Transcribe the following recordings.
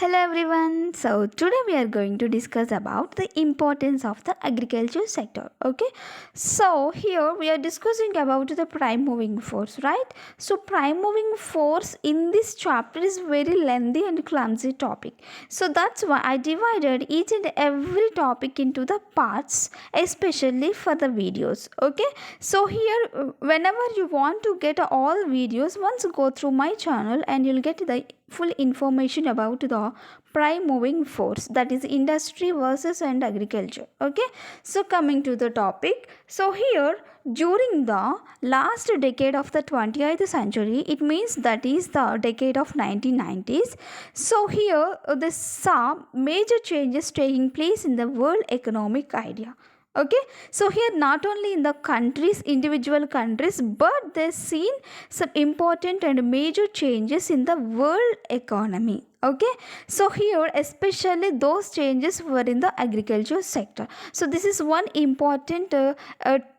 Hello everyone. So today we are going to discuss about the importance of the agriculture sector. Okay. So here we are discussing about the prime moving force, right? So prime moving force in this chapter is very lengthy and clumsy topic. So that's why I divided each and every topic into the parts, especially for the videos. Okay. So here whenever you want to get all videos, once go through my channel and you'll get the full information about the prime moving force, that is industry versus and agriculture. Okay, so coming to the topic, so here during the last decade of the 20th century, it means that is the decade of 1990s. So here this saw major changes taking place in the world economic idea. Okay, so here not only in the countries, individual countries, but they've seen some important and major changes in the world economy. Okay, so here especially those changes were in the agriculture sector. So this is one important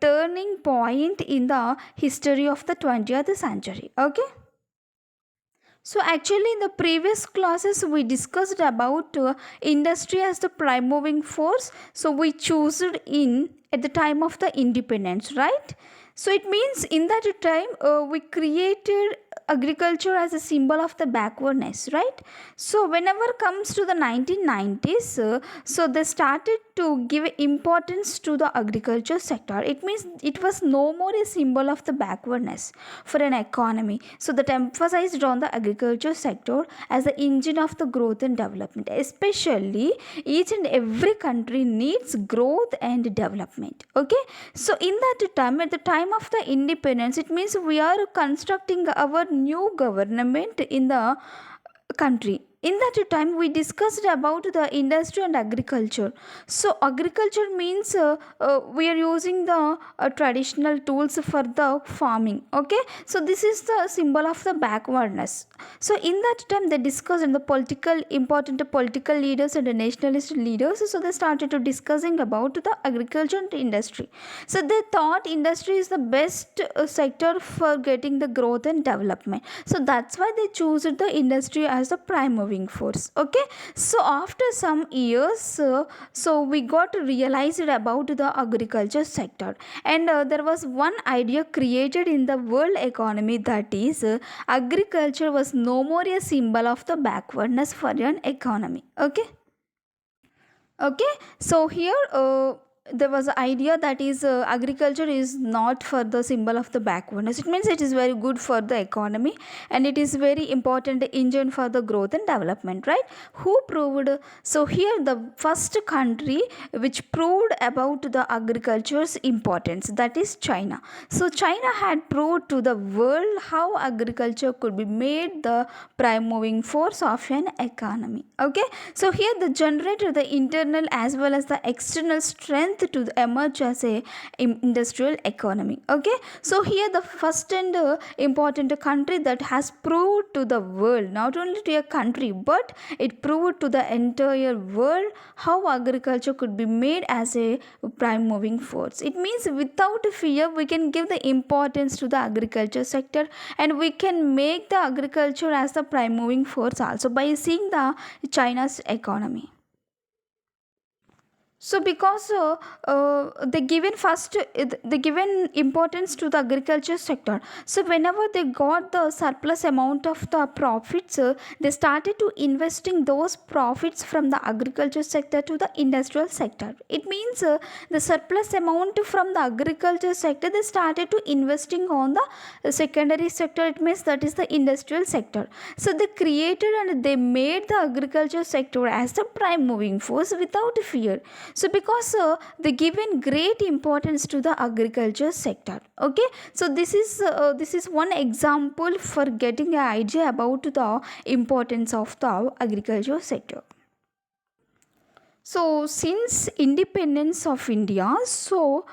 turning point in the history of the 20th century. Okay, so actually in the previous classes we discussed about industry as the prime moving force. So we chose it in at the time of the independence, right? So it means in that time we created agriculture as a symbol of the backwardness, right? So whenever comes to the 1990s, so they started to give importance to the agriculture sector. It means it was no more a symbol of the backwardness for an economy. So that emphasized on the agriculture sector as the engine of the growth and development. Especially each and every country needs growth and development. Okay, so in that time, at the time of the independence, it means we are constructing our new government in the country. In that time we discussed about the industry and agriculture. So agriculture means we are using the traditional tools for the farming. Okay, so this is the symbol of the backwardness. So in that time they discussed and the political important political leaders and the nationalist leaders, so they started to discussing about the agriculture and industry. So they thought industry is the best sector for getting the growth and development. So that's why they chose the industry as the prime moving force. Okay, so after some years, so we got realized about the agriculture sector, and there was one idea created in the world economy, that is agriculture was no more a symbol of the backwardness for an economy. Okay, okay, so here there was an idea that is agriculture is not for the symbol of the backwardness. It means it is very good for the economy and it is very important engine for the growth and development, right? Who proved? So here the first country which proved about the agriculture's importance, that is China. So China had proved to the world how agriculture could be made the prime moving force of an economy. Okay, so here the generator the internal as well as the external strength to emerge as a industrial economy. Okay, so here the first and important country that has proved to the world, not only to a country but it proved to the entire world how agriculture could be made as a prime moving force. It means without fear we can give the importance to the agriculture sector, and we can make the agriculture as the prime moving force also by seeing the China's economy. So because they given first they given importance to the agriculture sector. So whenever they got the surplus amount of the profits, they started to investing those profits from the agriculture sector to the industrial sector. It means the surplus amount from the agriculture sector they started to investing on the secondary sector. It means that is the industrial sector. So they created and they made the agriculture sector as the prime moving force without fear. So because they given great importance to the agriculture sector. Okay, so this is one example for getting an idea about the importance of the agriculture sector. So since independence of India, so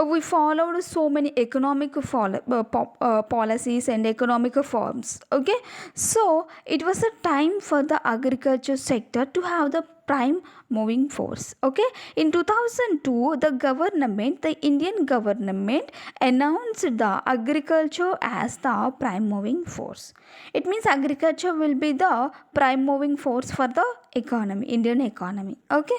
we followed so many economic policies and economic reforms. Okay, so it was a time for the agriculture sector to have the prime moving force. Okay, in 2002 the Indian government announced the agriculture as the prime moving force. It means agriculture will be the prime moving force for the economy, Indian economy. Okay,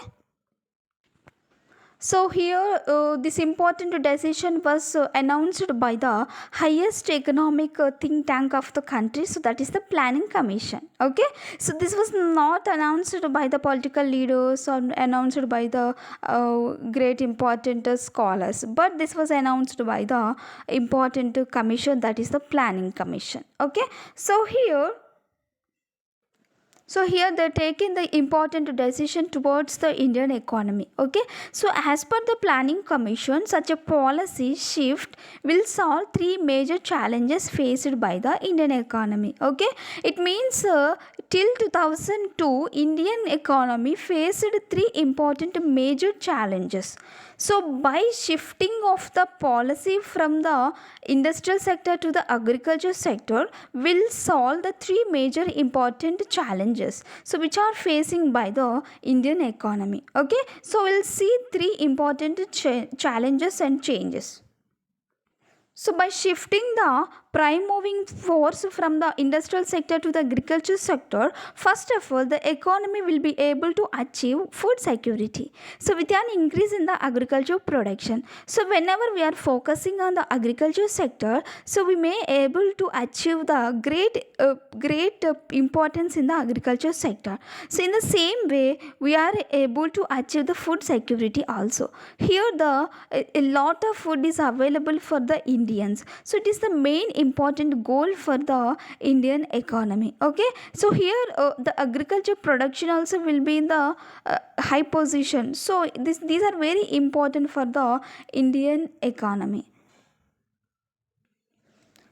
so here, this important decision was announced by the highest economic think tank of the country. So that is the Planning Commission. Okay, so this was not announced by the political leaders or announced by the great important scholars, but this was announced by the important commission, that is the Planning Commission. Okay, so here they're taking the important decision towards the Indian economy. Okay, so as per the Planning Commission, such a policy shift will solve three major challenges faced by the Indian economy. Okay, it means till 2002 Indian economy faced three important major challenges. So by shifting of the policy from the industrial sector to the agriculture sector will solve the three major important challenges, so which are facing by the Indian economy. Okay, so we'll see three important challenges and changes. So by shifting the prime moving force from the industrial sector to the agriculture sector, first of all, the economy will be able to achieve food security. So with an increase in the agriculture production. So whenever we are focusing on the agriculture sector, so we may able to achieve the great importance in the agriculture sector. So in the same way, we are able to achieve the food security also. Here a lot of food is available for the Indians. So it is the main important goal for the Indian economy. Okay, so here the agriculture production also will be in the high position. So these are very important for the Indian economy.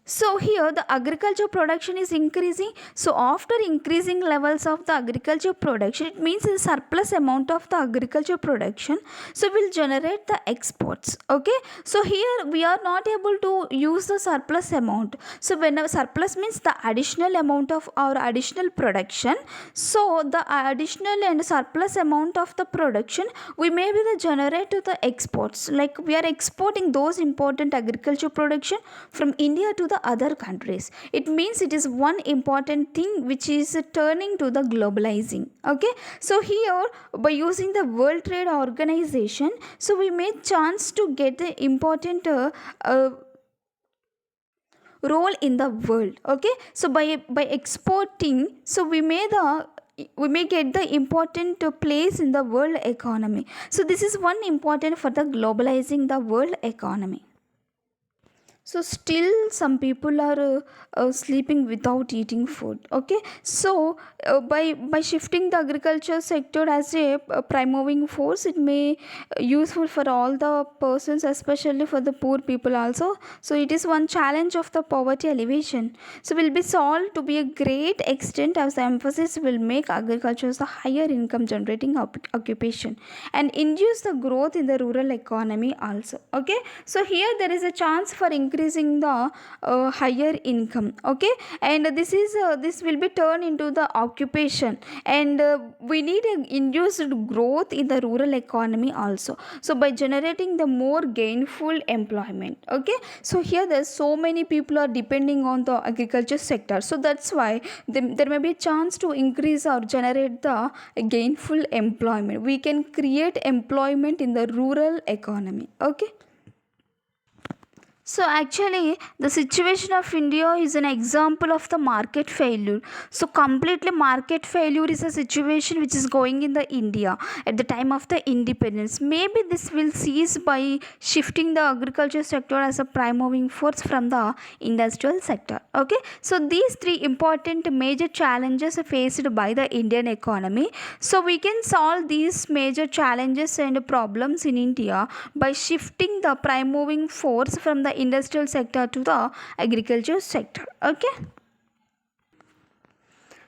So here the agriculture production is increasing. So after increasing levels of the agriculture production, it means the surplus amount of the agriculture production, so will generate the exports. Okay, so here we are not able to use the surplus amount. So when surplus means the additional amount of our additional production, so the additional and surplus amount of the production we may be the generate to the exports, like we are exporting those important agriculture production from India to the other countries. It means it is one important thing which is turning to the globalizing. Okay, so here by using the World Trade Organization, so we may chance to get the important role in the world. Okay, so by exporting, so we may get the important place in the world economy. So this is one important for the globalizing the world economy. So still some people are sleeping without eating food. Okay, so by shifting the agriculture sector as a prime moving force, it may useful for all the persons, especially for the poor people also. So it is one challenge of the poverty elevation, so will be solved to be a great extent, as the emphasis will make agriculture as a higher income generating occupation and induce the growth in the rural economy also. Okay, so here there is a chance for increasing the higher income. Okay, and this will be turned into the occupation, and we need an induced growth in the rural economy also, so by generating the more gainful employment. Okay, so here there's so many people are depending on the agriculture sector, so that's why there may be a chance to increase or generate the gainful employment. We can create employment in the rural economy. Okay, so actually the situation of India is an example of the market failure. So completely market failure is a situation which is going in the India at the time of the independence. Maybe this will cease by shifting the agriculture sector as a prime moving force from the industrial sector. Okay, so these three important major challenges are faced by the Indian economy. So we can solve these major challenges and problems in India by shifting the prime moving force from the industrial sector to the agriculture sector. Okay,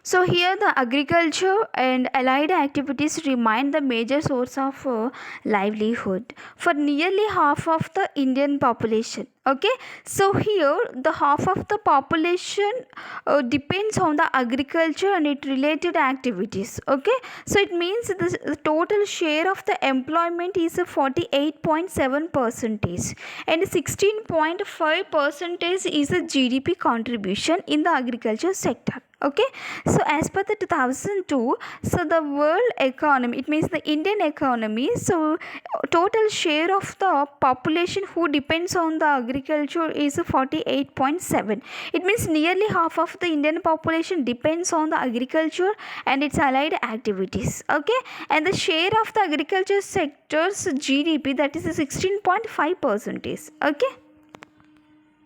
So here the agriculture and allied activities remain the major source of livelihood for nearly half of the Indian population. Okay, so here the half of the population depends on the agriculture and it related activities. Okay, so it means the total share of the employment is a 48.7 percentage and 16.5 percentage is a GDP contribution in the agriculture sector. Okay, so as per the 2002, so the world economy, it means the Indian economy, so total share of the population who depends on the agriculture is 48.7. It means nearly half of the Indian population depends on the agriculture and its allied activities. Okay, and the share of the agriculture sector's GDP, that is 16.5 percentage. Okay.